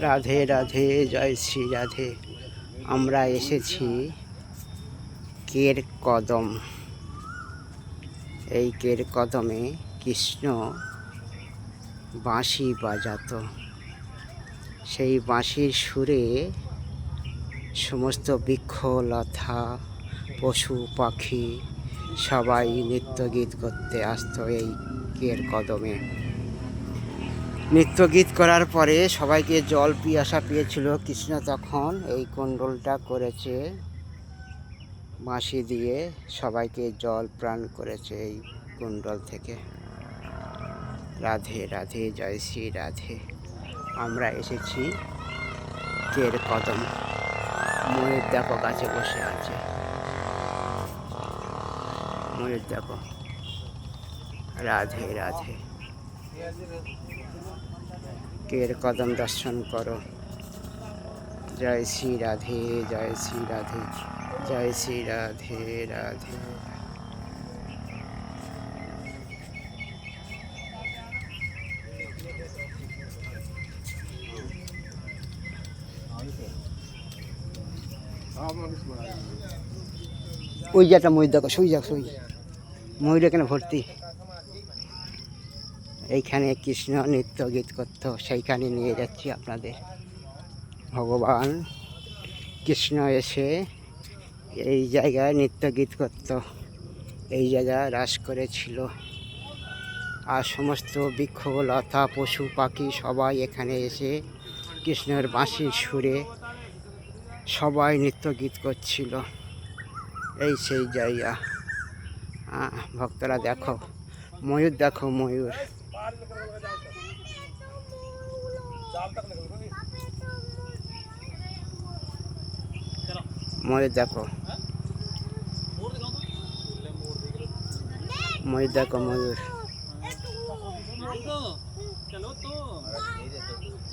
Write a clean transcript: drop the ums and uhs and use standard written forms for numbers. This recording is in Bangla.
রাধে রাধে, জয় শ্রী রাধে। আমরা এসেছি কের কদম। এই কের কদমে কৃষ্ণ বাঁশি বাজাতো। সেই বাঁশির সুরে সমস্ত বৃক্ষলতা, পশু পাখি সবাই নৃত্য গীত করতে আসতো এই কের কদমে। নৃত্য গীত করার পরে সবাইকে জল পিয়াসা পেয়েছিল। কৃষ্ণ তখন এই কুণ্ডলটা করেছে বাঁশি দিয়ে, সবাইকে জল প্রাণ করেছে এই কুণ্ডল থেকে। রাধে রাধে, জয় শ্রী রাধে। আমরা এসেছি কের কদম। ময়ূর দেখো গাছে বসে আছে, ময়ূর দেখো। রাধে রাধে, কের কদম দর্শন করো। জয় শ্রী রাধে, জয় শ্রী রাধে, জয় শ্রী রাধে রাধে। ওই যে একটা ময়ূর দেখো, সই যাক সই, ময়ূর এখানে ভর্তি। এইখানে কৃষ্ণ নৃত্য গীত করতো, সেইখানে নিয়ে যাচ্ছি আপনাদের। ভগবান কৃষ্ণ এসে এই জায়গায় নৃত্য গীত করত, এই জায়গায় রাস করেছিল। আর সমস্ত বৃক্ষলতা, পশু পাখি সবাই এখানে এসে কৃষ্ণের বাঁশির সুরে সবাই নৃত্য গীত করছিল। এই সেই জায়গা। ভক্তরা দেখো, ময়ূর দেখো, ময়ূর। ময়ূর দেখো, ময়ূর দেখো, ময়ূর।